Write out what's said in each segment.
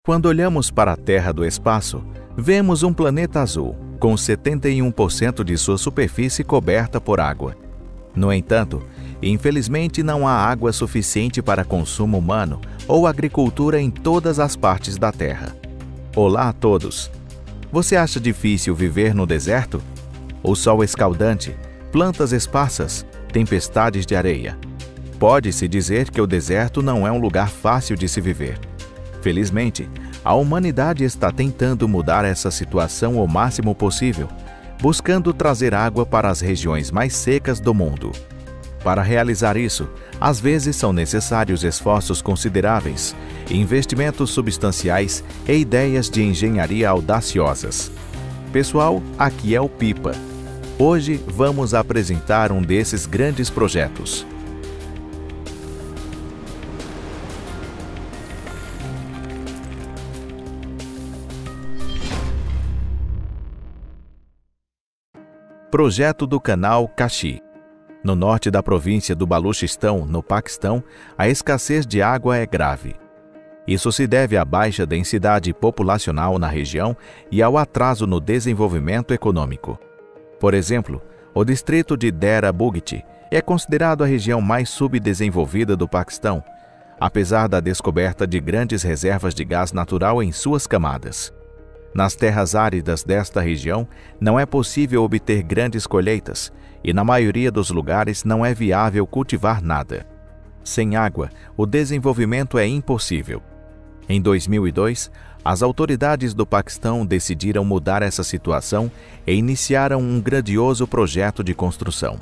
Quando olhamos para a Terra do espaço, vemos um planeta azul, com 71% de sua superfície coberta por água. No entanto, infelizmente não há água suficiente para consumo humano ou agricultura em todas as partes da Terra. Olá a todos! Você acha difícil viver no deserto? O sol escaldante, plantas esparsas, tempestades de areia. Pode-se dizer que o deserto não é um lugar fácil de se viver. Felizmente, a humanidade está tentando mudar essa situação o máximo possível, buscando trazer água para as regiões mais secas do mundo. Para realizar isso, às vezes são necessários esforços consideráveis, investimentos substanciais e ideias de engenharia audaciosas. Pessoal, aqui é o Pipa. Hoje vamos apresentar um desses grandes projetos. Projeto do Canal Kashi. No norte da província do Baluchistão, no Paquistão, a escassez de água é grave. Isso se deve à baixa densidade populacional na região e ao atraso no desenvolvimento econômico. Por exemplo, o distrito de Dera Bugti é considerado a região mais subdesenvolvida do Paquistão, apesar da descoberta de grandes reservas de gás natural em suas camadas. Nas terras áridas desta região, não é possível obter grandes colheitas e, na maioria dos lugares, não é viável cultivar nada. Sem água, o desenvolvimento é impossível. Em 2002, as autoridades do Paquistão decidiram mudar essa situação e iniciaram um grandioso projeto de construção.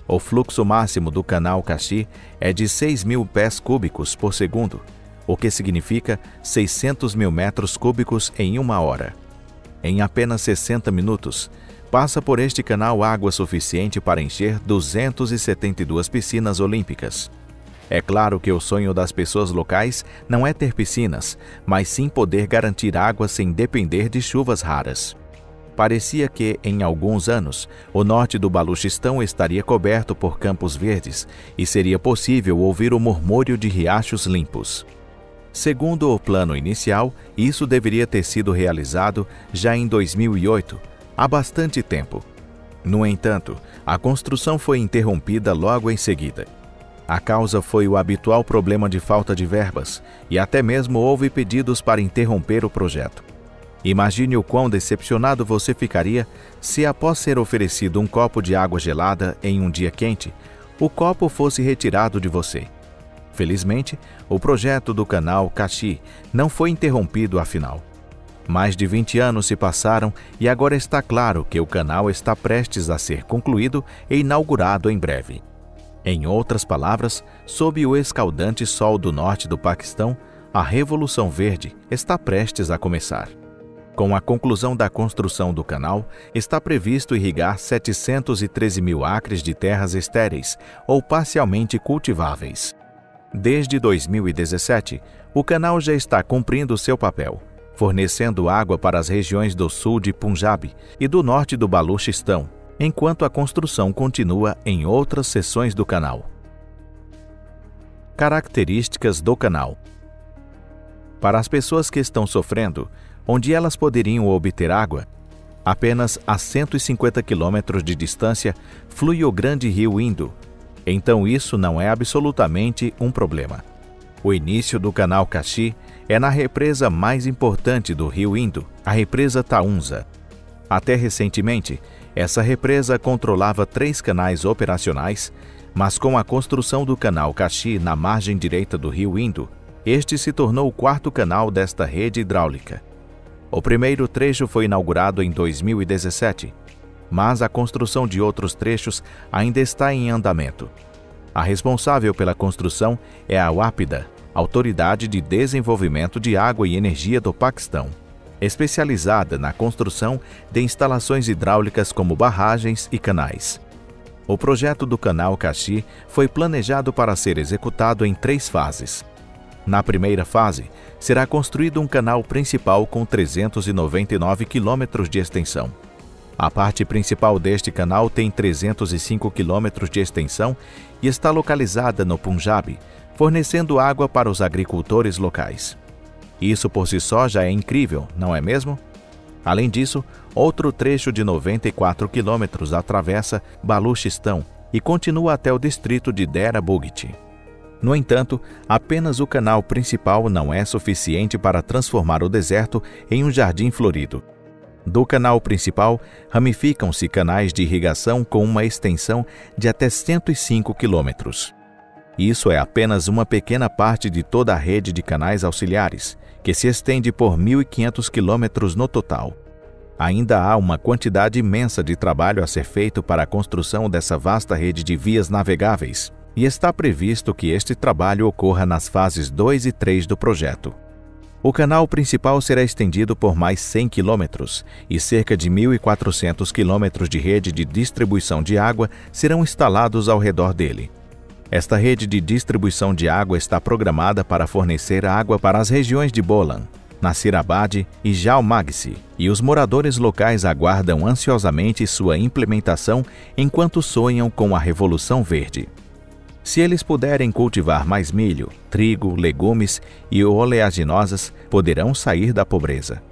O fluxo máximo do canal Kashi é de 6.000 pés cúbicos por segundo, o que significa 600 mil metros cúbicos em uma hora. Em apenas 60 minutos, passa por este canal água suficiente para encher 272 piscinas olímpicas. É claro que o sonho das pessoas locais não é ter piscinas, mas sim poder garantir água sem depender de chuvas raras. Parecia que, em alguns anos, o norte do Baluchistão estaria coberto por campos verdes e seria possível ouvir o murmúrio de riachos limpos. Segundo o plano inicial, isso deveria ter sido realizado já em 2008, há bastante tempo. No entanto, a construção foi interrompida logo em seguida. A causa foi o habitual problema de falta de verbas, e até mesmo houve pedidos para interromper o projeto. Imagine o quão decepcionado você ficaria se, após ser oferecido um copo de água gelada em um dia quente, o copo fosse retirado de você. Felizmente, o projeto do canal Kashi não foi interrompido afinal. Mais de 20 anos se passaram e agora está claro que o canal está prestes a ser concluído e inaugurado em breve. Em outras palavras, sob o escaldante sol do norte do Paquistão, a Revolução Verde está prestes a começar. Com a conclusão da construção do canal, está previsto irrigar 713 mil acres de terras estéreis ou parcialmente cultiváveis. Desde 2017, o canal já está cumprindo seu papel, fornecendo água para as regiões do sul de Punjab e do norte do Baluchistão, enquanto a construção continua em outras seções do canal. Características do canal. Para as pessoas que estão sofrendo, onde elas poderiam obter água, apenas a 150 quilômetros de distância flui o grande rio Indo. Então isso não é absolutamente um problema. O início do canal Kashi é na represa mais importante do rio Indo, a represa Taunza. Até recentemente, essa represa controlava 3 canais operacionais, mas com a construção do canal Kashi na margem direita do rio Indo, este se tornou o 4º canal desta rede hidráulica. O primeiro trecho foi inaugurado em 2017, mas a construção de outros trechos ainda está em andamento. A responsável pela construção é a WAPDA, Autoridade de Desenvolvimento de Água e Energia do Paquistão, especializada na construção de instalações hidráulicas como barragens e canais. O projeto do canal Kashi foi planejado para ser executado em 3 fases. Na primeira fase, será construído um canal principal com 399 quilômetros de extensão. A parte principal deste canal tem 305 quilômetros de extensão e está localizada no Punjab, fornecendo água para os agricultores locais. Isso por si só já é incrível, não é mesmo? Além disso, outro trecho de 94 quilômetros atravessa Baluchistão e continua até o distrito de Dera Bugti. No entanto, apenas o canal principal não é suficiente para transformar o deserto em um jardim florido. Do canal principal, ramificam-se canais de irrigação com uma extensão de até 105 quilômetros. Isso é apenas uma pequena parte de toda a rede de canais auxiliares, que se estende por 1.500 quilômetros no total. Ainda há uma quantidade imensa de trabalho a ser feito para a construção dessa vasta rede de vias navegáveis, e está previsto que este trabalho ocorra nas fases 2 e 3 do projeto. O canal principal será estendido por mais 100 quilômetros e cerca de 1.400 quilômetros de rede de distribuição de água serão instalados ao redor dele. Esta rede de distribuição de água está programada para fornecer água para as regiões de Bolan, Nasirabad e Jalmagsi, e os moradores locais aguardam ansiosamente sua implementação enquanto sonham com a Revolução Verde. Se eles puderem cultivar mais milho, trigo, legumes e oleaginosas, poderão sair da pobreza.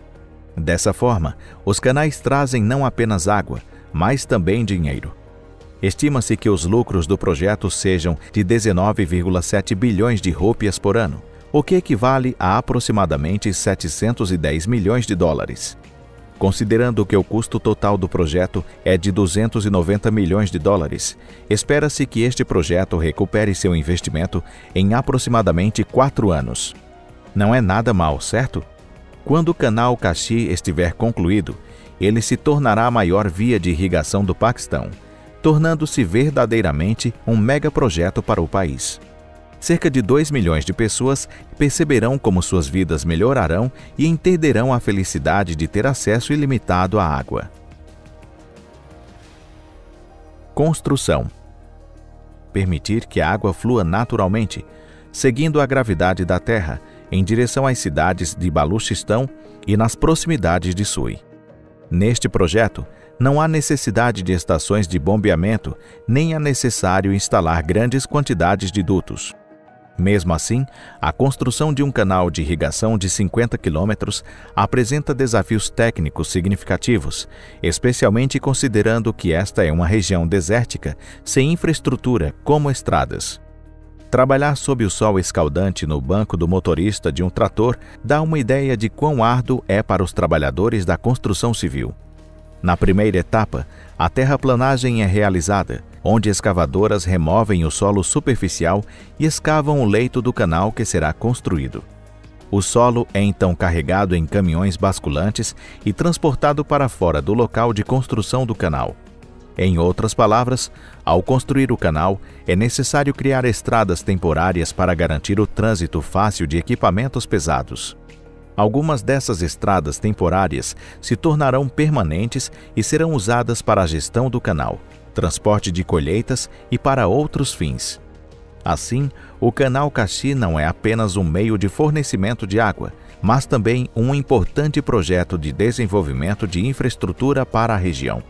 Dessa forma, os canais trazem não apenas água, mas também dinheiro. Estima-se que os lucros do projeto sejam de 19,7 bilhões de rúpias por ano, o que equivale a aproximadamente 710 milhões de dólares. Considerando que o custo total do projeto é de 290 milhões de dólares, espera-se que este projeto recupere seu investimento em aproximadamente 4 anos. Não é nada mal, certo? Quando o canal Kashi estiver concluído, ele se tornará a maior via de irrigação do Paquistão, tornando-se verdadeiramente um megaprojeto para o país. Cerca de 2 milhões de pessoas perceberão como suas vidas melhorarão e entenderão a felicidade de ter acesso ilimitado à água. Construção. Permitir que a água flua naturalmente, seguindo a gravidade da Terra, em direção às cidades de Baluchistão e nas proximidades de Sui. Neste projeto, não há necessidade de estações de bombeamento, nem é necessário instalar grandes quantidades de dutos. Mesmo assim, a construção de um canal de irrigação de 50 quilômetros apresenta desafios técnicos significativos, especialmente considerando que esta é uma região desértica, sem infraestrutura como estradas. Trabalhar sob o sol escaldante no banco do motorista de um trator dá uma ideia de quão árduo é para os trabalhadores da construção civil. Na primeira etapa, a terraplanagem é realizada, onde escavadoras removem o solo superficial e escavam o leito do canal que será construído. O solo é então carregado em caminhões basculantes e transportado para fora do local de construção do canal. Em outras palavras, ao construir o canal, é necessário criar estradas temporárias para garantir o trânsito fácil de equipamentos pesados. Algumas dessas estradas temporárias se tornarão permanentes e serão usadas para a gestão do canal, transporte de colheitas e para outros fins. Assim, o canal Kashi não é apenas um meio de fornecimento de água, mas também um importante projeto de desenvolvimento de infraestrutura para a região.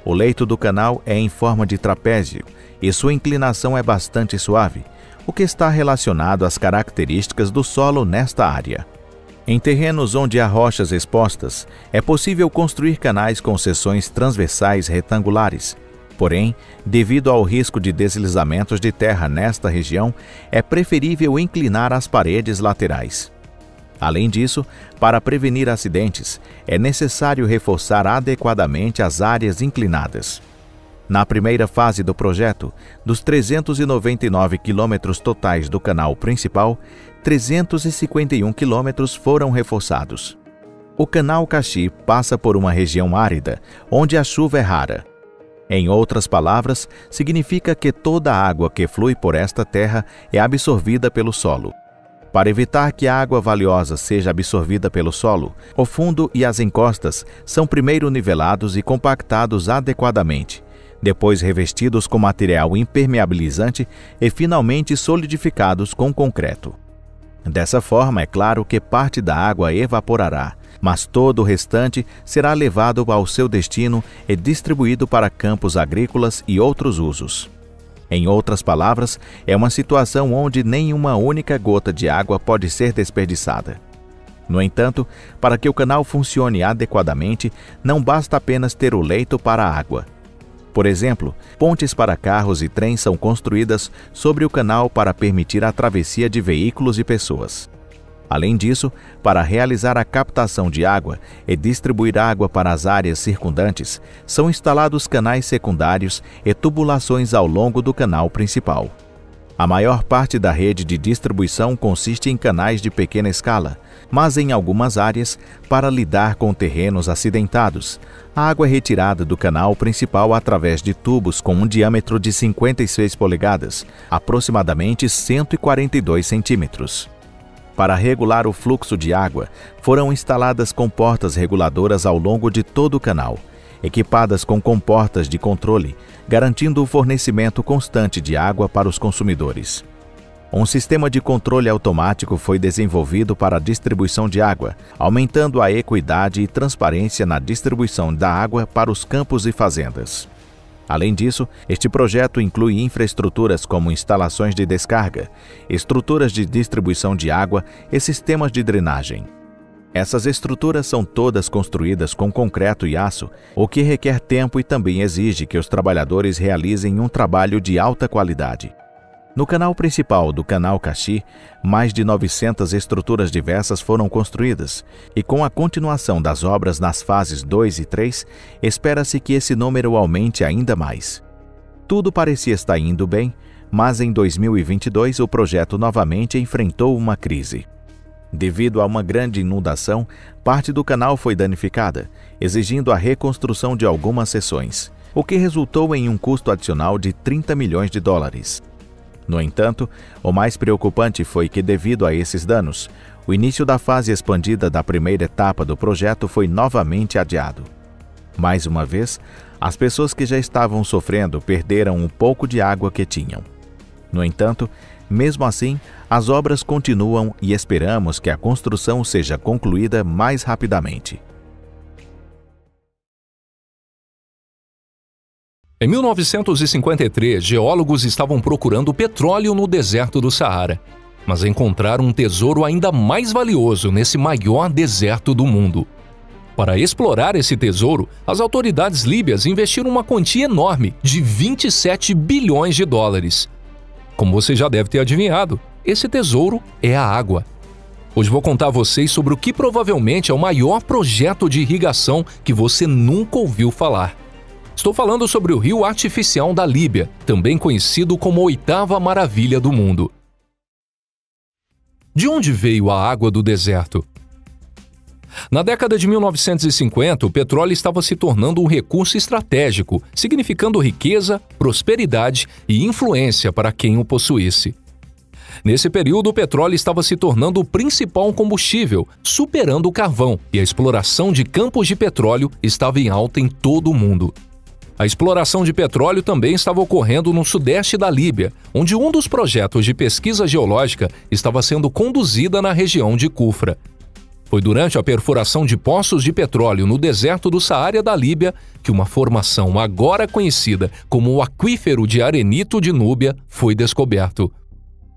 O leito do canal é em forma de trapézio e sua inclinação é bastante suave, o que está relacionado às características do solo nesta área. Em terrenos onde há rochas expostas, é possível construir canais com seções transversais retangulares. Porém, devido ao risco de deslizamentos de terra nesta região, é preferível inclinar as paredes laterais. Além disso, para prevenir acidentes, é necessário reforçar adequadamente as áreas inclinadas. Na primeira fase do projeto, dos 399 quilômetros totais do canal principal, 351 quilômetros foram reforçados. O canal Kashi passa por uma região árida, onde a chuva é rara. Em outras palavras, significa que toda a água que flui por esta terra é absorvida pelo solo. Para evitar que a água valiosa seja absorvida pelo solo, o fundo e as encostas são primeiro nivelados e compactados adequadamente, depois revestidos com material impermeabilizante e finalmente solidificados com concreto. Dessa forma, é claro que parte da água evaporará, mas todo o restante será levado ao seu destino e distribuído para campos agrícolas e outros usos. Em outras palavras, é uma situação onde nenhuma única gota de água pode ser desperdiçada. No entanto, para que o canal funcione adequadamente, não basta apenas ter o leito para a água. Por exemplo, pontes para carros e trens são construídas sobre o canal para permitir a travessia de veículos e pessoas. Além disso, para realizar a captação de água e distribuir água para as áreas circundantes, são instalados canais secundários e tubulações ao longo do canal principal. A maior parte da rede de distribuição consiste em canais de pequena escala, mas em algumas áreas, para lidar com terrenos acidentados, a água é retirada do canal principal através de tubos com um diâmetro de 56 polegadas, aproximadamente 142 centímetros. Para regular o fluxo de água, foram instaladas comportas reguladoras ao longo de todo o canal, equipadas com comportas de controle, garantindo o fornecimento constante de água para os consumidores. Um sistema de controle automático foi desenvolvido para a distribuição de água, aumentando a equidade e transparência na distribuição da água para os campos e fazendas. Além disso, este projeto inclui infraestruturas como instalações de descarga, estruturas de distribuição de água e sistemas de drenagem. Essas estruturas são todas construídas com concreto e aço, o que requer tempo e também exige que os trabalhadores realizem um trabalho de alta qualidade. No canal principal do Canal Kashi, mais de 900 estruturas diversas foram construídas, e com a continuação das obras nas fases 2 e 3, espera-se que esse número aumente ainda mais. Tudo parecia estar indo bem, mas em 2022 o projeto novamente enfrentou uma crise. Devido a uma grande inundação, parte do canal foi danificada, exigindo a reconstrução de algumas seções, o que resultou em um custo adicional de 30 milhões de dólares. No entanto, o mais preocupante foi que, devido a esses danos, o início da fase expandida da primeira etapa do projeto foi novamente adiado. Mais uma vez, as pessoas que já estavam sofrendo perderam um pouco de água que tinham. No entanto, mesmo assim, as obras continuam e esperamos que a construção seja concluída mais rapidamente. Em 1953, geólogos estavam procurando petróleo no deserto do Saara, mas encontraram um tesouro ainda mais valioso nesse maior deserto do mundo. Para explorar esse tesouro, as autoridades líbias investiram uma quantia enorme de 27 bilhões de dólares. Como você já deve ter adivinhado, esse tesouro é a água. Hoje vou contar a vocês sobre o que provavelmente é o maior projeto de irrigação que você nunca ouviu falar. Estou falando sobre o rio artificial da Líbia, também conhecido como a oitava maravilha do mundo. De onde veio a água do deserto? Na década de 1950, o petróleo estava se tornando um recurso estratégico, significando riqueza, prosperidade e influência para quem o possuísse. Nesse período, o petróleo estava se tornando o principal combustível, superando o carvão, e a exploração de campos de petróleo estava em alta em todo o mundo. A exploração de petróleo também estava ocorrendo no sudeste da Líbia, onde um dos projetos de pesquisa geológica estava sendo conduzida na região de Cufra. Foi durante a perfuração de poços de petróleo no deserto do Saara da Líbia que uma formação agora conhecida como o Aquífero de Arenito de Núbia foi descoberto.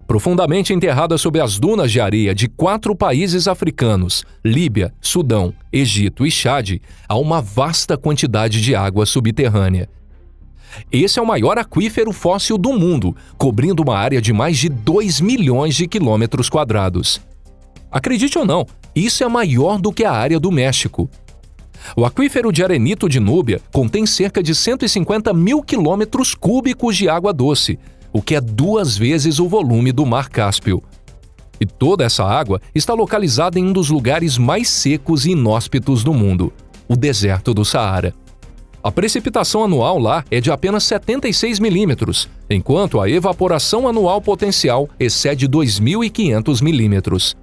Profundamente enterrada sob as dunas de areia de 4 países africanos, Líbia, Sudão, Egito e Chade, há uma vasta quantidade de água subterrânea. Esse é o maior aquífero fóssil do mundo, cobrindo uma área de mais de 2 milhões de quilômetros quadrados. Acredite ou não, isso é maior do que a área do México. O Aquífero de Arenito de Núbia contém cerca de 150 mil quilômetros cúbicos de água doce, o que é 2 vezes o volume do Mar Cáspio. E toda essa água está localizada em um dos lugares mais secos e inóspitos do mundo, o deserto do Saara. A precipitação anual lá é de apenas 76 milímetros, enquanto a evaporação anual potencial excede 2.500 milímetros.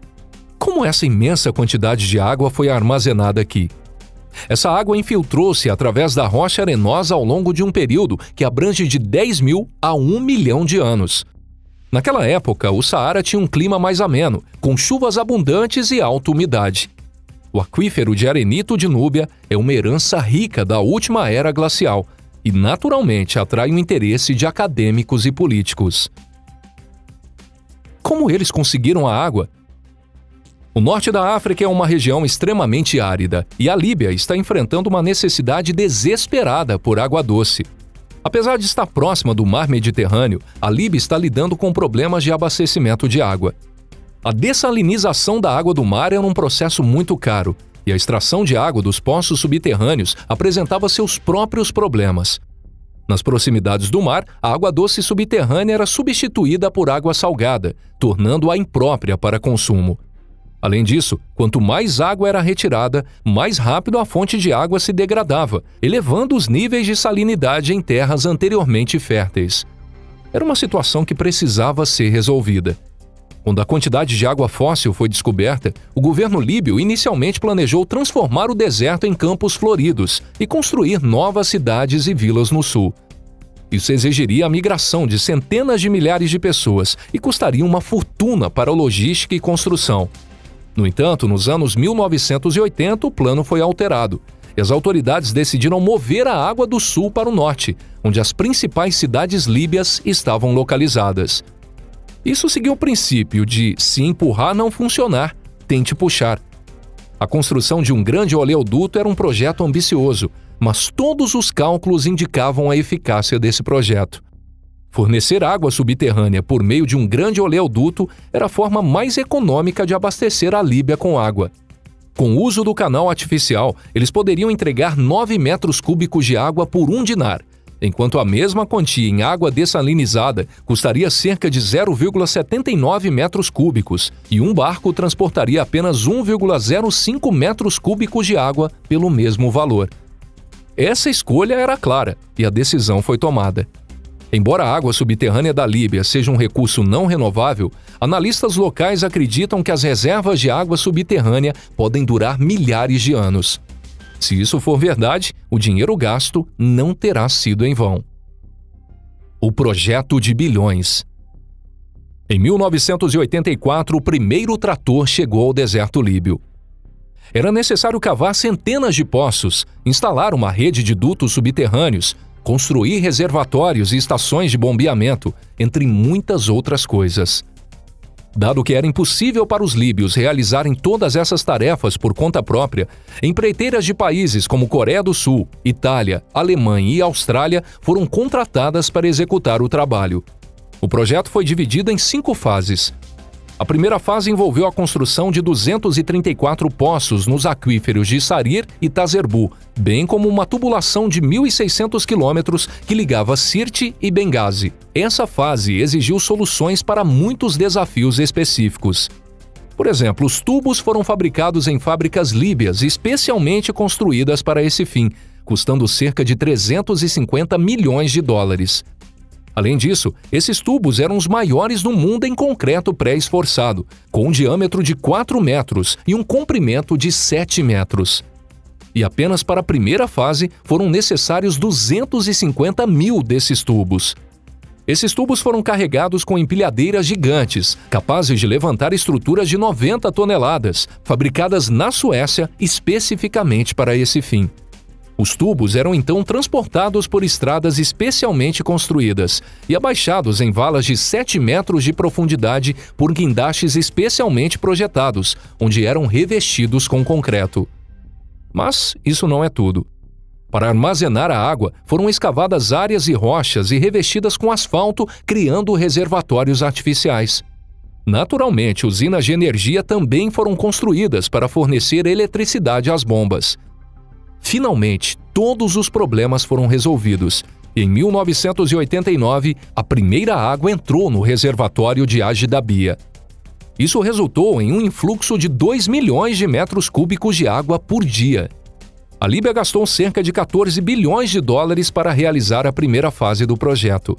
Como essa imensa quantidade de água foi armazenada aqui? Essa água infiltrou-se através da rocha arenosa ao longo de um período que abrange de 10 mil a 1 milhão de anos. Naquela época, o Saara tinha um clima mais ameno, com chuvas abundantes e alta umidade. O Aquífero de Arenito de Núbia é uma herança rica da última era glacial e, naturalmente, atrai o interesse de acadêmicos e políticos. Como eles conseguiram a água? O norte da África é uma região extremamente árida e a Líbia está enfrentando uma necessidade desesperada por água doce. Apesar de estar próxima do mar Mediterrâneo, a Líbia está lidando com problemas de abastecimento de água. A dessalinização da água do mar era um processo muito caro e a extração de água dos poços subterrâneos apresentava seus próprios problemas. Nas proximidades do mar, a água doce subterrânea era substituída por água salgada, tornando-a imprópria para consumo. Além disso, quanto mais água era retirada, mais rápido a fonte de água se degradava, elevando os níveis de salinidade em terras anteriormente férteis. Era uma situação que precisava ser resolvida. Quando a quantidade de água fóssil foi descoberta, o governo líbio inicialmente planejou transformar o deserto em campos floridos e construir novas cidades e vilas no sul. Isso exigiria a migração de centenas de milhares de pessoas e custaria uma fortuna para a logística e construção. No entanto, nos anos 1980, o plano foi alterado e as autoridades decidiram mover a água do sul para o norte, onde as principais cidades líbias estavam localizadas. Isso seguiu o princípio de, se empurrar não funcionar, tente puxar. A construção de um grande oleoduto era um projeto ambicioso, mas todos os cálculos indicavam a eficácia desse projeto. Fornecer água subterrânea por meio de um grande oleoduto era a forma mais econômica de abastecer a Líbia com água. Com o uso do canal artificial, eles poderiam entregar 9 metros cúbicos de água por 1 dinar, enquanto a mesma quantia em água dessalinizada custaria cerca de 0,79 metros cúbicos, e um barco transportaria apenas 1,05 metros cúbicos de água pelo mesmo valor. Essa escolha era clara, e a decisão foi tomada. Embora a água subterrânea da Líbia seja um recurso não renovável, analistas locais acreditam que as reservas de água subterrânea podem durar milhares de anos. Se isso for verdade, o dinheiro gasto não terá sido em vão. O projeto de bilhões. Em 1984, o primeiro trator chegou ao deserto líbio. Era necessário cavar centenas de poços, instalar uma rede de dutos subterrâneos, construir reservatórios e estações de bombeamento, entre muitas outras coisas. Dado que era impossível para os líbios realizarem todas essas tarefas por conta própria, empreiteiras de países como Coreia do Sul, Itália, Alemanha e Austrália foram contratadas para executar o trabalho. O projeto foi dividido em 5 fases. A primeira fase envolveu a construção de 234 poços nos aquíferos de Sarir e Tazerbu, bem como uma tubulação de 1.600 quilômetros que ligava Sirte e Benghazi. Essa fase exigiu soluções para muitos desafios específicos. Por exemplo, os tubos foram fabricados em fábricas líbias especialmente construídas para esse fim, custando cerca de 350 milhões de dólares. Além disso, esses tubos eram os maiores do mundo em concreto pré-esforçado, com um diâmetro de 4 metros e um comprimento de 7 metros. E apenas para a primeira fase foram necessários 250 mil desses tubos. Esses tubos foram carregados com empilhadeiras gigantes, capazes de levantar estruturas de 90 toneladas, fabricadas na Suécia especificamente para esse fim. Os tubos eram então transportados por estradas especialmente construídas e abaixados em valas de 7 metros de profundidade por guindastes especialmente projetados, onde eram revestidos com concreto. Mas isso não é tudo. Para armazenar a água, foram escavadas áreas e rochas e revestidas com asfalto, criando reservatórios artificiais. Naturalmente, usinas de energia também foram construídas para fornecer eletricidade às bombas. Finalmente, todos os problemas foram resolvidos. Em 1989, a primeira água entrou no reservatório de Agidabia. Isso resultou em um influxo de 2 milhões de metros cúbicos de água por dia. A Líbia gastou cerca de 14 bilhões de dólares para realizar a primeira fase do projeto.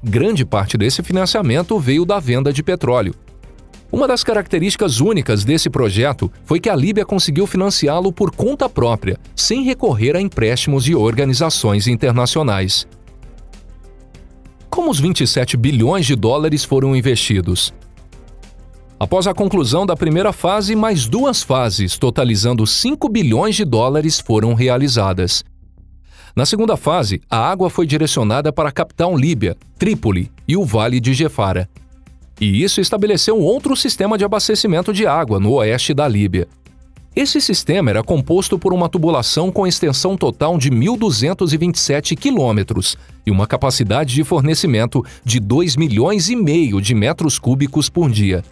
Grande parte desse financiamento veio da venda de petróleo. Uma das características únicas desse projeto foi que a Líbia conseguiu financiá-lo por conta própria, sem recorrer a empréstimos de organizações internacionais. Como os 27 bilhões de dólares foram investidos? Após a conclusão da primeira fase, mais 2 fases, totalizando 5 bilhões de dólares, foram realizadas. Na segunda fase, a água foi direcionada para a capital líbia, Trípoli, e o Vale de Gefara. e isso estabeleceu outro sistema de abastecimento de água no oeste da Líbia. Esse sistema era composto por uma tubulação com extensão total de 1.227 quilômetros e uma capacidade de fornecimento de 2,5 milhões de metros cúbicos por dia.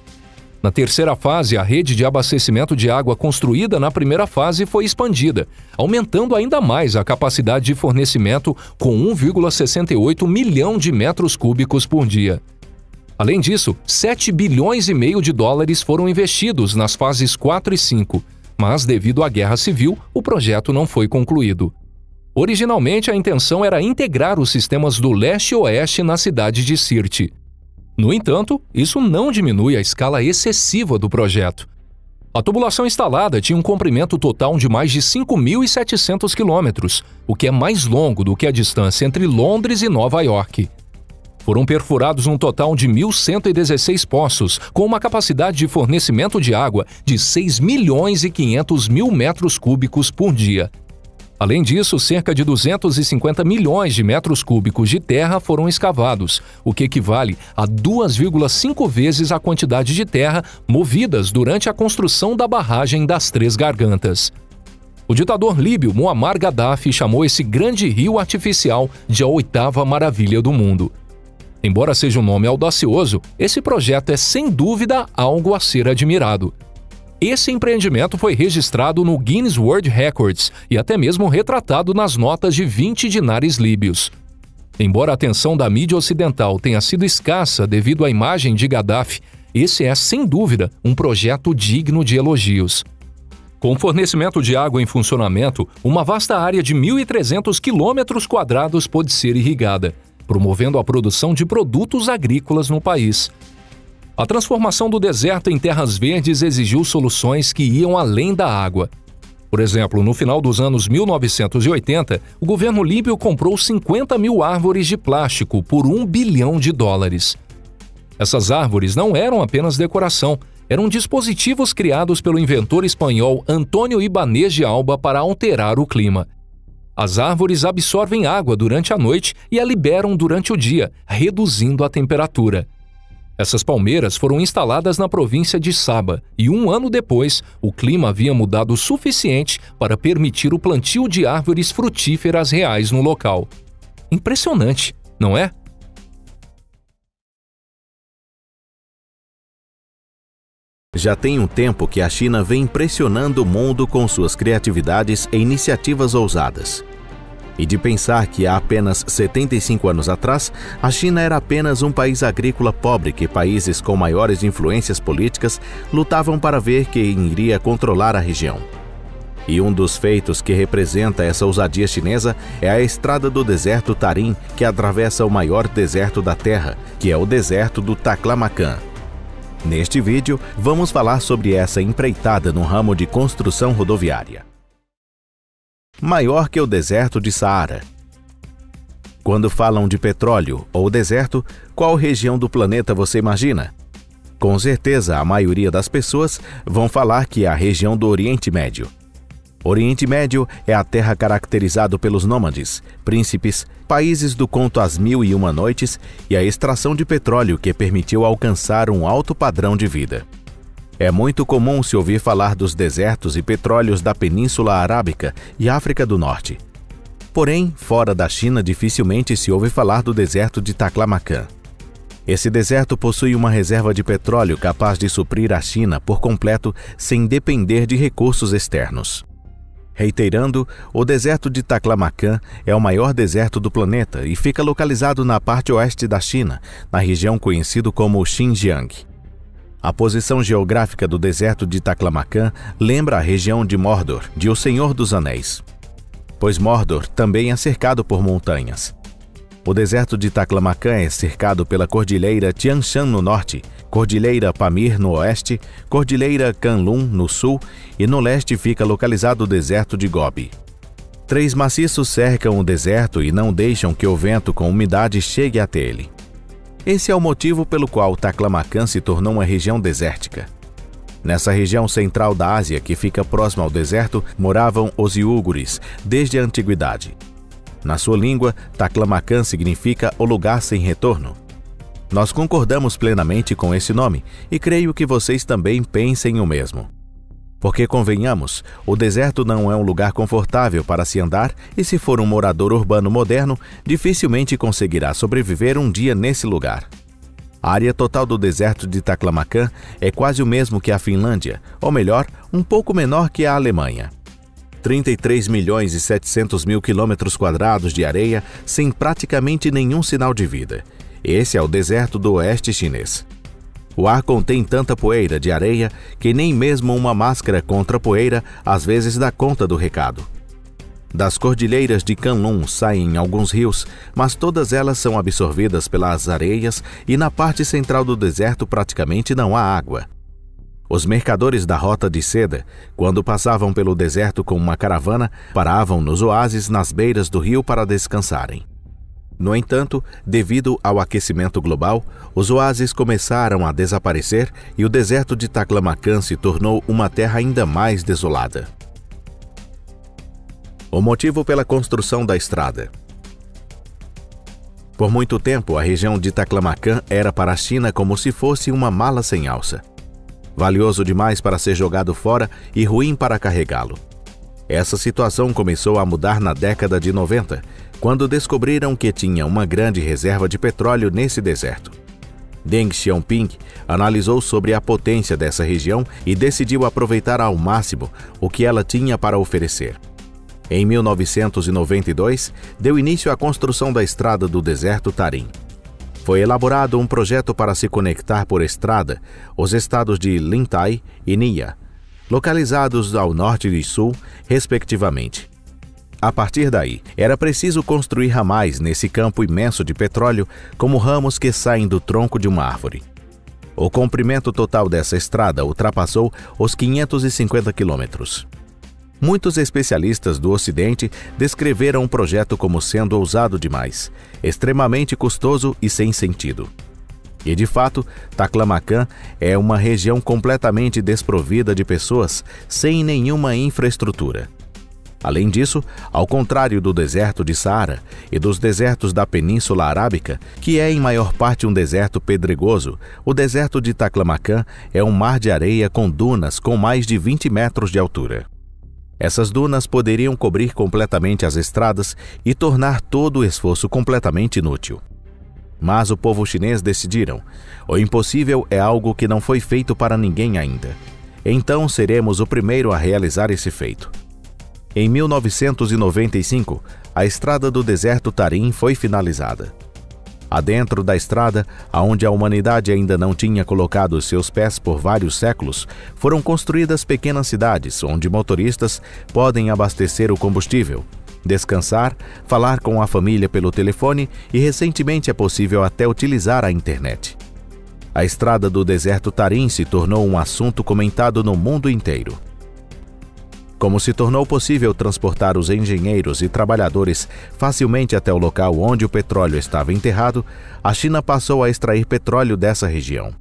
Na terceira fase, a rede de abastecimento de água construída na primeira fase foi expandida, aumentando ainda mais a capacidade de fornecimento com 1,68 milhão de metros cúbicos por dia. Além disso, 7,5 bilhões de dólares foram investidos nas fases 4 e 5, mas devido à guerra civil, o projeto não foi concluído. Originalmente, a intenção era integrar os sistemas do leste e oeste na cidade de Sirte. No entanto, isso não diminui a escala excessiva do projeto. A tubulação instalada tinha um comprimento total de mais de 5.700 quilômetros, o que é mais longo do que a distância entre Londres e Nova York. Foram perfurados um total de 1.116 poços, com uma capacidade de fornecimento de água de 6,5 milhões metros cúbicos por dia. Além disso, cerca de 250 milhões de metros cúbicos de terra foram escavados, o que equivale a 2,5 vezes a quantidade de terra movidas durante a construção da barragem das Três Gargantas. O ditador líbio Muammar Gaddafi chamou esse grande rio artificial de a 8ª maravilha do mundo. Embora seja um nome audacioso, esse projeto é sem dúvida algo a ser admirado. Esse empreendimento foi registrado no Guinness World Records e até mesmo retratado nas notas de 20 dinares líbios. Embora a atenção da mídia ocidental tenha sido escassa devido à imagem de Gaddafi, esse é, sem dúvida, um projeto digno de elogios. Com fornecimento de água em funcionamento, uma vasta área de 1.300 km² pôde ser irrigada, promovendo a produção de produtos agrícolas no país. A transformação do deserto em terras verdes exigiu soluções que iam além da água. Por exemplo, no final dos anos 1980, o governo líbio comprou 50 mil árvores de plástico por $1 bilhão. Essas árvores não eram apenas decoração, eram dispositivos criados pelo inventor espanhol Antônio Ibáñez de Alba para alterar o clima. As árvores absorvem água durante a noite e a liberam durante o dia, reduzindo a temperatura. Essas palmeiras foram instaladas na província de Saba e 1 ano depois, o clima havia mudado o suficiente para permitir o plantio de árvores frutíferas reais no local. Impressionante, não é? Já tem um tempo que a China vem impressionando o mundo com suas criatividades e iniciativas ousadas. E de pensar que há apenas 75 anos atrás, a China era apenas um país agrícola pobre que países com maiores influências políticas lutavam para ver quem iria controlar a região. E um dos feitos que representa essa ousadia chinesa é a estrada do deserto Tarim, que atravessa o maior deserto da Terra, que é o deserto do Taklamakan. Neste vídeo, vamos falar sobre essa empreitada no ramo de construção rodoviária. Maior que o deserto de Saara. Quando falam de petróleo ou deserto, qual região do planeta você imagina? Com certeza, a maioria das pessoas vão falar que é a região do Oriente Médio. Oriente Médio é a terra caracterizada pelos nômades, príncipes, países do conto As Mil e Uma Noites e a extração de petróleo que permitiu alcançar um alto padrão de vida. É muito comum se ouvir falar dos desertos e petróleos da Península Arábica e África do Norte. Porém, fora da China dificilmente se ouve falar do deserto de Taklamakan. Esse deserto possui uma reserva de petróleo capaz de suprir a China por completo sem depender de recursos externos. Reiterando, o deserto de Taklamakan é o maior deserto do planeta e fica localizado na parte oeste da China, na região conhecida como Xinjiang. A posição geográfica do deserto de Taklamakan lembra a região de Mordor, de O Senhor dos Anéis, pois Mordor também é cercado por montanhas. O deserto de Taklamakan é cercado pela Cordilheira Tian Shan no norte, Cordilheira Pamir no oeste, Cordilheira Kunlun no sul e no leste fica localizado o deserto de Gobi. 3 maciços cercam o deserto e não deixam que o vento com umidade chegue até ele. Esse é o motivo pelo qual Taklamakan se tornou uma região desértica. Nessa região central da Ásia, que fica próxima ao deserto, moravam os iugures desde a antiguidade. Na sua língua, Taklamakan significa o lugar sem retorno. Nós concordamos plenamente com esse nome e creio que vocês também pensem o mesmo. Porque, convenhamos, o deserto não é um lugar confortável para se andar e, se for um morador urbano moderno, dificilmente conseguirá sobreviver um dia nesse lugar. A área total do deserto de Taklamakan é quase o mesmo que a Finlândia, ou melhor, um pouco menor que a Alemanha. 33.700.000 quilômetros quadrados de areia sem praticamente nenhum sinal de vida. Esse é o deserto do oeste chinês. O ar contém tanta poeira de areia que nem mesmo uma máscara contra a poeira às vezes dá conta do recado. Das cordilheiras de Kunlun saem alguns rios, mas todas elas são absorvidas pelas areias e na parte central do deserto praticamente não há água. Os mercadores da Rota de Seda, quando passavam pelo deserto com uma caravana, paravam nos oásis nas beiras do rio para descansarem. No entanto, devido ao aquecimento global, os oásis começaram a desaparecer e o deserto de Taklamakan se tornou uma terra ainda mais desolada. O motivo pela construção da estrada. Por muito tempo, a região de Taklamakan era para a China como se fosse uma mala sem alça. Valioso demais para ser jogado fora e ruim para carregá-lo. Essa situação começou a mudar na década de 90, quando descobriram que tinha uma grande reserva de petróleo nesse deserto. Deng Xiaoping analisou sobre a potência dessa região e decidiu aproveitar ao máximo o que ela tinha para oferecer. Em 1992, deu início à construção da estrada do deserto Tarim. Foi elaborado um projeto para se conectar por estrada os estados de Lintai e Nia, localizados ao norte e sul, respectivamente. A partir daí, era preciso construir ramais nesse campo imenso de petróleo, como ramos que saem do tronco de uma árvore. O comprimento total dessa estrada ultrapassou os 550 quilômetros. Muitos especialistas do Ocidente descreveram o projeto como sendo ousado demais, extremamente custoso e sem sentido. E, de fato, Taklamakan é uma região completamente desprovida de pessoas, sem nenhuma infraestrutura. Além disso, ao contrário do deserto de Saara e dos desertos da Península Arábica, que é em maior parte um deserto pedregoso, o deserto de Taklamakan é um mar de areia com dunas com mais de 20 metros de altura. Essas dunas poderiam cobrir completamente as estradas e tornar todo o esforço completamente inútil. Mas o povo chinês decidiram: o impossível é algo que não foi feito para ninguém ainda. Então seremos o primeiro a realizar esse feito. Em 1995, a estrada do deserto Tarim foi finalizada. Adentro da estrada, aonde a humanidade ainda não tinha colocado seus pés por vários séculos, foram construídas pequenas cidades onde motoristas podem abastecer o combustível, descansar, falar com a família pelo telefone e recentemente é possível até utilizar a internet. A estrada do deserto Tarim se tornou um assunto comentado no mundo inteiro. Como se tornou possível transportar os engenheiros e trabalhadores facilmente até o local onde o petróleo estava enterrado, a China passou a extrair petróleo dessa região.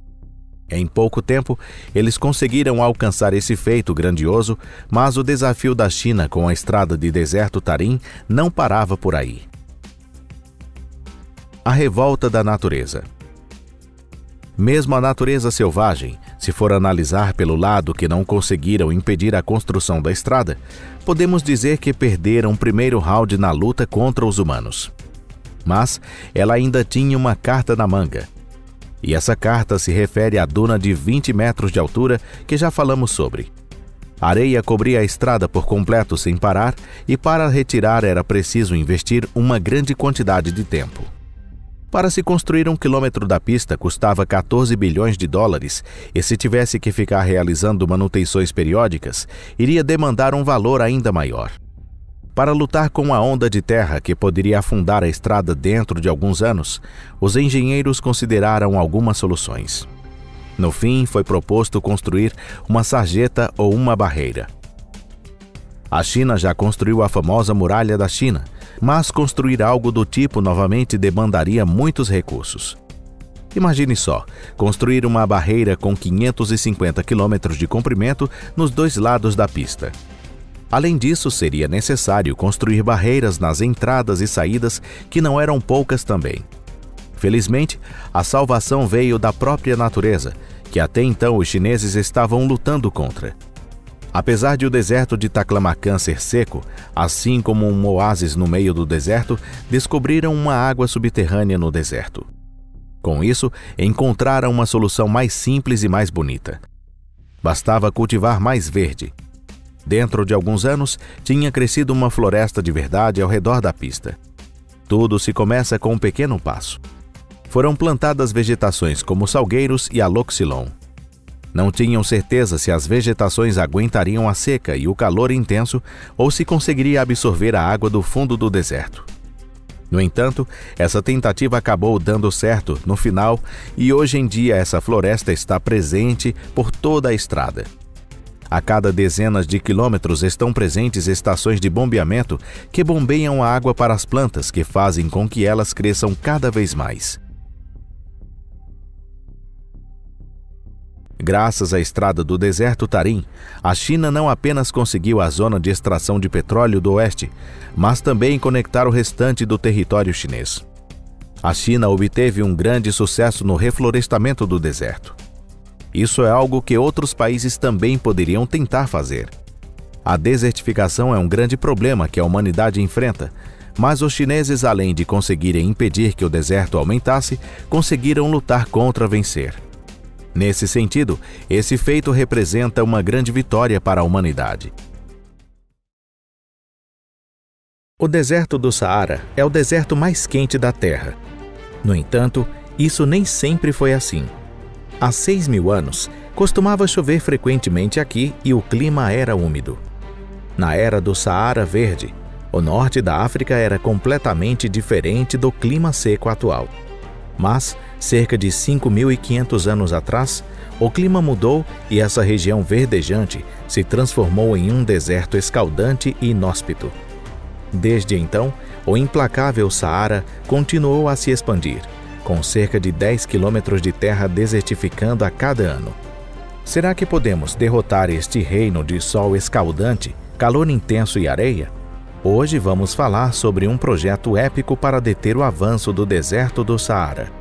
Em pouco tempo, eles conseguiram alcançar esse feito grandioso, mas o desafio da China com a estrada de deserto Tarim não parava por aí. A revolta da natureza. Mesmo a natureza selvagem, se for analisar pelo lado que não conseguiram impedir a construção da estrada, podemos dizer que perderam o primeiro round na luta contra os humanos. Mas ela ainda tinha uma carta na manga. E essa carta se refere à duna de 20 metros de altura que já falamos sobre. A areia cobria a estrada por completo sem parar e para retirar era preciso investir uma grande quantidade de tempo. Para se construir 1 quilômetro da pista custava 14 bilhões de dólares e se tivesse que ficar realizando manutenções periódicas, iria demandar um valor ainda maior. Para lutar com a onda de terra que poderia afundar a estrada dentro de alguns anos, os engenheiros consideraram algumas soluções. No fim, foi proposto construir uma sarjeta ou uma barreira. A China já construiu a famosa Muralha da China, mas construir algo do tipo novamente demandaria muitos recursos. Imagine só, construir uma barreira com 550 quilômetros de comprimento nos dois lados da pista. Além disso, seria necessário construir barreiras nas entradas e saídas, que não eram poucas também. Felizmente, a salvação veio da própria natureza, que até então os chineses estavam lutando contra. Apesar de o deserto de Taklamakan ser seco, assim como um oásis no meio do deserto, descobriram uma água subterrânea no deserto. Com isso, encontraram uma solução mais simples e mais bonita. Bastava cultivar mais verde. Dentro de alguns anos, tinha crescido uma floresta de verdade ao redor da pista. Tudo se começa com um pequeno passo. Foram plantadas vegetações como salgueiros e aloxilon. Não tinham certeza se as vegetações aguentariam a seca e o calor intenso ou se conseguiria absorver a água do fundo do deserto. No entanto, essa tentativa acabou dando certo no final e hoje em dia essa floresta está presente por toda a estrada. A cada dezenas de quilômetros estão presentes estações de bombeamento que bombeiam a água para as plantas, que fazem com que elas cresçam cada vez mais. Graças à estrada do deserto Tarim, a China não apenas conseguiu a zona de extração de petróleo do oeste, mas também conectar o restante do território chinês. A China obteve um grande sucesso no reflorestamento do deserto. Isso é algo que outros países também poderiam tentar fazer. A desertificação é um grande problema que a humanidade enfrenta, mas os chineses, além de conseguirem impedir que o deserto aumentasse, conseguiram lutar contra vencer. Nesse sentido, esse feito representa uma grande vitória para a humanidade. O deserto do Saara é o deserto mais quente da Terra. No entanto, isso nem sempre foi assim. Há 6.000 anos, costumava chover frequentemente aqui e o clima era úmido. Na era do Saara Verde, o norte da África era completamente diferente do clima seco atual. Mas, cerca de 5.500 anos atrás, o clima mudou e essa região verdejante se transformou em um deserto escaldante e inóspito. Desde então, o implacável Saara continuou a se expandir, com cerca de 10 quilômetros de terra desertificando a cada ano. Será que podemos derrotar este reino de sol escaldante, calor intenso e areia? Hoje vamos falar sobre um projeto épico para deter o avanço do deserto do Saara.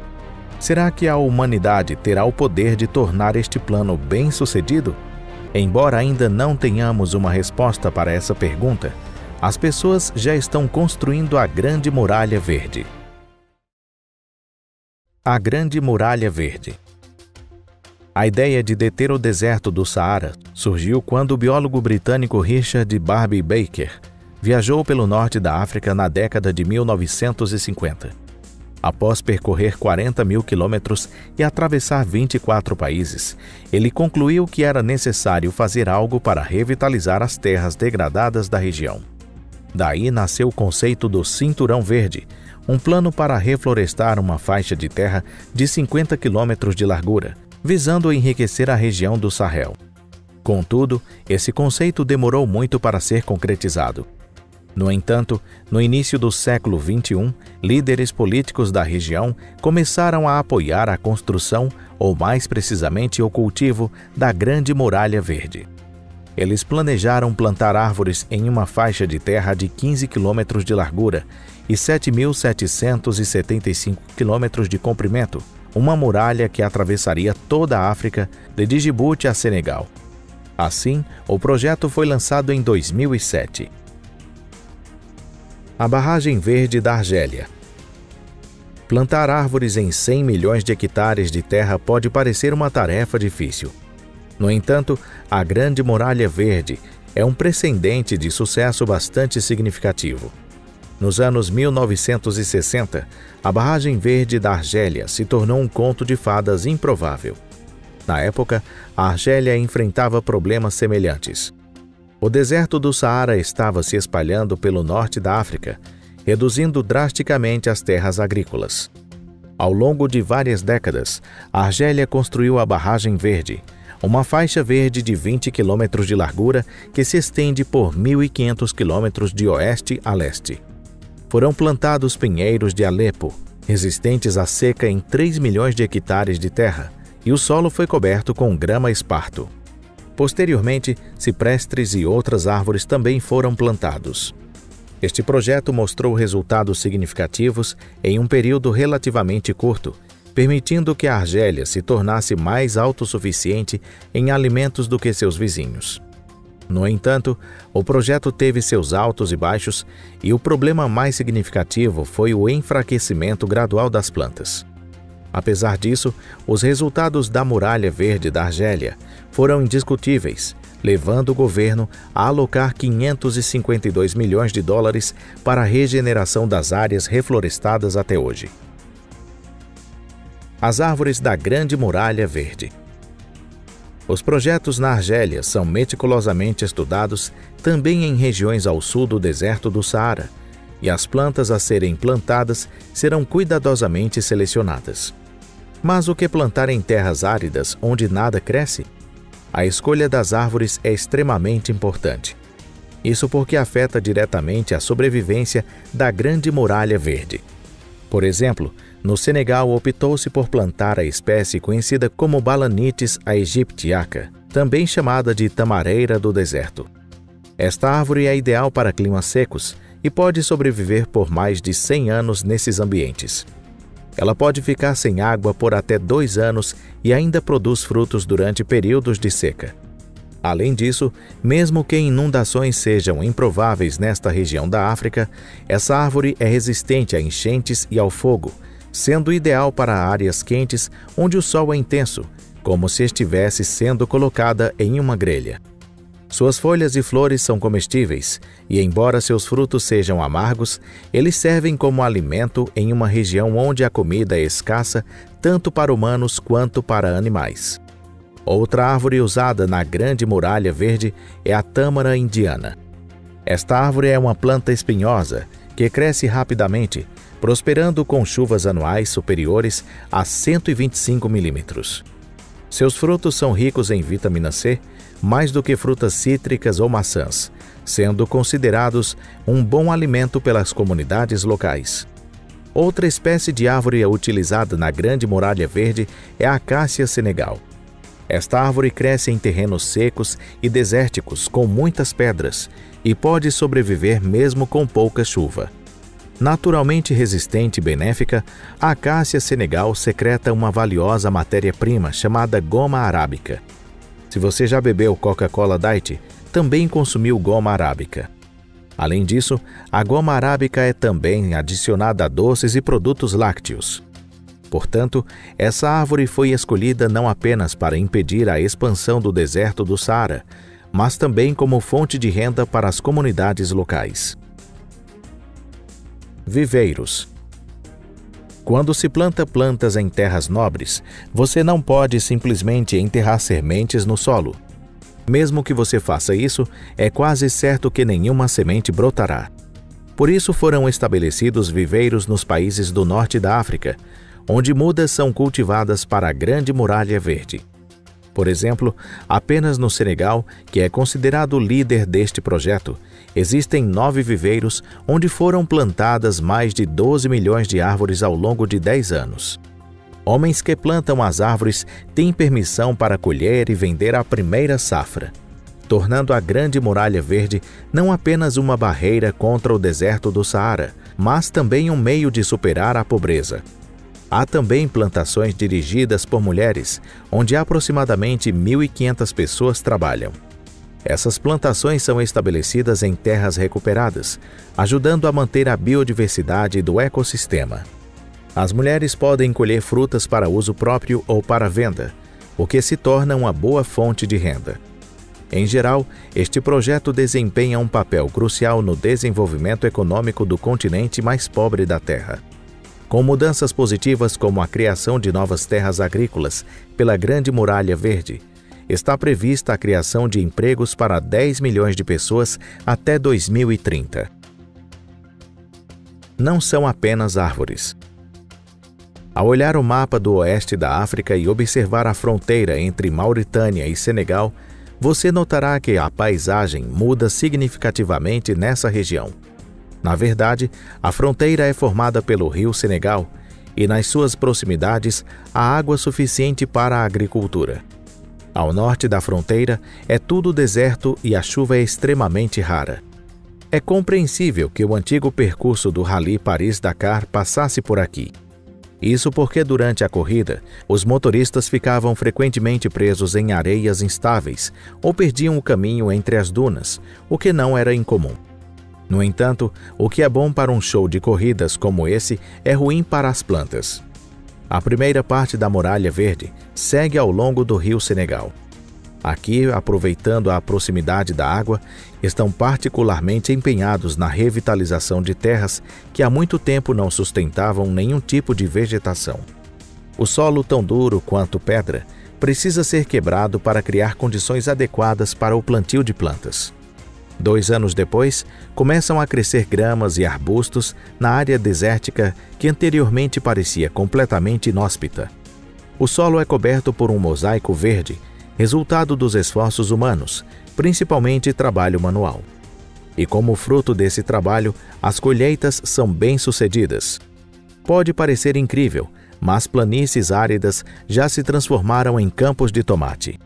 Será que a humanidade terá o poder de tornar este plano bem-sucedido? Embora ainda não tenhamos uma resposta para essa pergunta, as pessoas já estão construindo a Grande Muralha Verde. A Grande Muralha Verde. A ideia de deter o deserto do Saara surgiu quando o biólogo britânico Richard Barbey Baker viajou pelo norte da África na década de 1950. Após percorrer 40.000 quilômetros e atravessar 24 países, ele concluiu que era necessário fazer algo para revitalizar as terras degradadas da região. Daí nasceu o conceito do Cinturão Verde, um plano para reflorestar uma faixa de terra de 50 quilômetros de largura, visando enriquecer a região do Sahel. Contudo, esse conceito demorou muito para ser concretizado. No entanto, no início do século XXI, líderes políticos da região começaram a apoiar a construção, ou mais precisamente o cultivo, da Grande Muralha Verde. Eles planejaram plantar árvores em uma faixa de terra de 15 quilômetros de largura e 7.775 quilômetros de comprimento, uma muralha que atravessaria toda a África, de Djibouti a Senegal. Assim, o projeto foi lançado em 2007. A Barragem Verde da Argélia. Plantar árvores em 100 milhões de hectares de terra pode parecer uma tarefa difícil. No entanto, a Grande Muralha Verde é um precedente de sucesso bastante significativo. Nos anos 1960, a Barragem Verde da Argélia se tornou um conto de fadas improvável. Na época, a Argélia enfrentava problemas semelhantes. O deserto do Saara estava se espalhando pelo norte da África, reduzindo drasticamente as terras agrícolas. Ao longo de várias décadas, a Argélia construiu a Barragem Verde, uma faixa verde de 20 quilômetros de largura que se estende por 1.500 quilômetros de oeste a leste. Foram plantados pinheiros de Alepo, resistentes à seca em 3 milhões de hectares de terra, e o solo foi coberto com grama esparto. Posteriormente, ciprestes e outras árvores também foram plantados. Este projeto mostrou resultados significativos em um período relativamente curto, permitindo que a Argélia se tornasse mais autossuficiente em alimentos do que seus vizinhos. No entanto, o projeto teve seus altos e baixos, e o problema mais significativo foi o enfraquecimento gradual das plantas. Apesar disso, os resultados da Muralha Verde da Argélia foram indiscutíveis, levando o governo a alocar 552 milhões de dólares para a regeneração das áreas reflorestadas até hoje. As árvores da Grande Muralha Verde. Os projetos na Argélia são meticulosamente estudados também em regiões ao sul do deserto do Saara, e as plantas a serem plantadas serão cuidadosamente selecionadas. Mas o que plantar em terras áridas onde nada cresce? A escolha das árvores é extremamente importante. Isso porque afeta diretamente a sobrevivência da Grande Muralha Verde. Por exemplo, no Senegal optou-se por plantar a espécie conhecida como Balanites aegyptiaca, também chamada de tamareira do deserto. Esta árvore é ideal para climas secos e pode sobreviver por mais de 100 anos nesses ambientes. Ela pode ficar sem água por até 2 anos e ainda produz frutos durante períodos de seca. Além disso, mesmo que inundações sejam improváveis nesta região da África, essa árvore é resistente a enchentes e ao fogo, sendo ideal para áreas quentes onde o sol é intenso, como se estivesse sendo colocada em uma grelha. Suas folhas e flores são comestíveis, e embora seus frutos sejam amargos, eles servem como alimento em uma região onde a comida é escassa tanto para humanos quanto para animais. Outra árvore usada na Grande Muralha Verde é a tâmara indiana. Esta árvore é uma planta espinhosa que cresce rapidamente, prosperando com chuvas anuais superiores a 125 milímetros. Seus frutos são ricos em vitamina C, mais do que frutas cítricas ou maçãs, sendo considerados um bom alimento pelas comunidades locais. Outra espécie de árvore utilizada na Grande Muralha Verde é a acácia senegal. Esta árvore cresce em terrenos secos e desérticos com muitas pedras e pode sobreviver mesmo com pouca chuva. Naturalmente resistente e benéfica, a acácia senegal secreta uma valiosa matéria-prima chamada goma arábica. Se você já bebeu Coca-Cola Diet, também consumiu goma arábica. Além disso, a goma arábica é também adicionada a doces e produtos lácteos. Portanto, essa árvore foi escolhida não apenas para impedir a expansão do deserto do Saara, mas também como fonte de renda para as comunidades locais. Viveiros. Quando se planta plantas em terras nobres, você não pode simplesmente enterrar sementes no solo. Mesmo que você faça isso, é quase certo que nenhuma semente brotará. Por isso foram estabelecidos viveiros nos países do norte da África, onde mudas são cultivadas para a Grande Muralha Verde. Por exemplo, apenas no Senegal, que é considerado o líder deste projeto, existem 9 viveiros onde foram plantadas mais de 12 milhões de árvores ao longo de 10 anos. Homens que plantam as árvores têm permissão para colher e vender a primeira safra, tornando a Grande Muralha Verde não apenas uma barreira contra o deserto do Saara, mas também um meio de superar a pobreza. Há também plantações dirigidas por mulheres, onde aproximadamente 1.500 pessoas trabalham. Essas plantações são estabelecidas em terras recuperadas, ajudando a manter a biodiversidade do ecossistema. As mulheres podem colher frutas para uso próprio ou para venda, o que se torna uma boa fonte de renda. Em geral, este projeto desempenha um papel crucial no desenvolvimento econômico do continente mais pobre da Terra. Com mudanças positivas como a criação de novas terras agrícolas pela Grande Muralha Verde, está prevista a criação de empregos para 10 milhões de pessoas até 2030. Não são apenas árvores. Ao olhar o mapa do oeste da África e observar a fronteira entre Mauritânia e Senegal, você notará que a paisagem muda significativamente nessa região. Na verdade, a fronteira é formada pelo rio Senegal e, nas suas proximidades, há água suficiente para a agricultura. Ao norte da fronteira, é tudo deserto e a chuva é extremamente rara. É compreensível que o antigo percurso do Rally Paris-Dakar passasse por aqui. Isso porque durante a corrida, os motoristas ficavam frequentemente presos em areias instáveis ou perdiam o caminho entre as dunas, o que não era incomum. No entanto, o que é bom para um show de corridas como esse é ruim para as plantas. A primeira parte da Muralha Verde segue ao longo do rio Senegal. Aqui, aproveitando a proximidade da água, estão particularmente empenhados na revitalização de terras que há muito tempo não sustentavam nenhum tipo de vegetação. O solo, tão duro quanto pedra, precisa ser quebrado para criar condições adequadas para o plantio de plantas. 2 anos depois, começam a crescer gramas e arbustos na área desértica que anteriormente parecia completamente inóspita. O solo é coberto por um mosaico verde, resultado dos esforços humanos, principalmente trabalho manual. E como fruto desse trabalho, as colheitas são bem-sucedidas. Pode parecer incrível, mas planícies áridas já se transformaram em campos de tomate.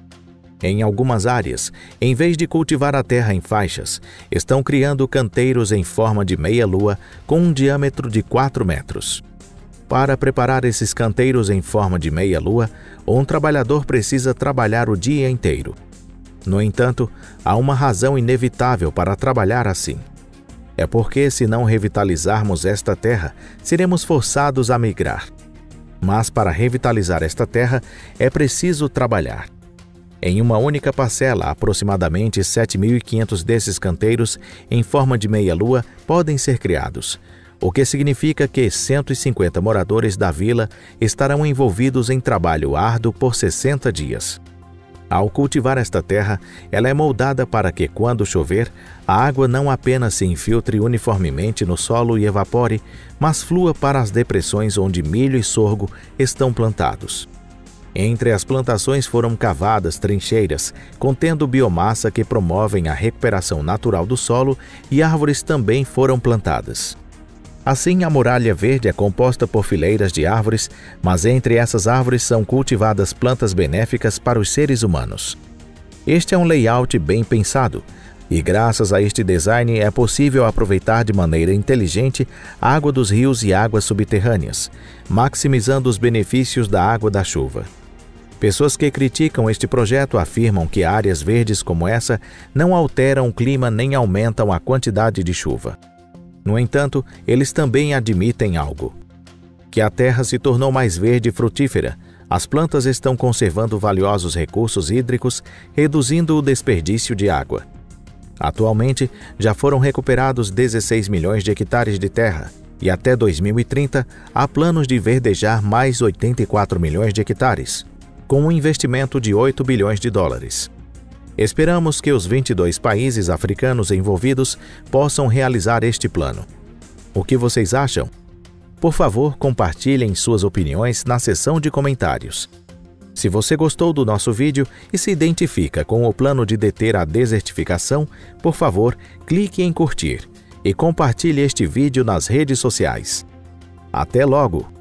Em algumas áreas, em vez de cultivar a terra em faixas, estão criando canteiros em forma de meia-lua com um diâmetro de 4 metros. Para preparar esses canteiros em forma de meia-lua, um trabalhador precisa trabalhar o dia inteiro. No entanto, há uma razão inevitável para trabalhar assim. É porque, se não revitalizarmos esta terra, seremos forçados a migrar. Mas para revitalizar esta terra, é preciso trabalhar. Em uma única parcela, aproximadamente 7.500 desses canteiros, em forma de meia-lua, podem ser criados, o que significa que 150 moradores da vila estarão envolvidos em trabalho árduo por 60 dias. Ao cultivar esta terra, ela é moldada para que, quando chover, a água não apenas se infiltre uniformemente no solo e evapore, mas flua para as depressões onde milho e sorgo estão plantados. Entre as plantações foram cavadas trincheiras, contendo biomassa que promovem a recuperação natural do solo, e árvores também foram plantadas. Assim, a Muralha Verde é composta por fileiras de árvores, mas entre essas árvores são cultivadas plantas benéficas para os seres humanos. Este é um layout bem pensado, e graças a este design é possível aproveitar de maneira inteligente a água dos rios e águas subterrâneas, maximizando os benefícios da água da chuva. Pessoas que criticam este projeto afirmam que áreas verdes como essa não alteram o clima nem aumentam a quantidade de chuva. No entanto, eles também admitem algo: que a terra se tornou mais verde e frutífera, as plantas estão conservando valiosos recursos hídricos, reduzindo o desperdício de água. Atualmente, já foram recuperados 16 milhões de hectares de terra, e até 2030 há planos de verdejar mais 84 milhões de hectares, com um investimento de 8 bilhões de dólares. Esperamos que os 22 países africanos envolvidos possam realizar este plano. O que vocês acham? Por favor, compartilhem suas opiniões na seção de comentários. Se você gostou do nosso vídeo e se identifica com o plano de deter a desertificação, por favor, clique em curtir e compartilhe este vídeo nas redes sociais. Até logo!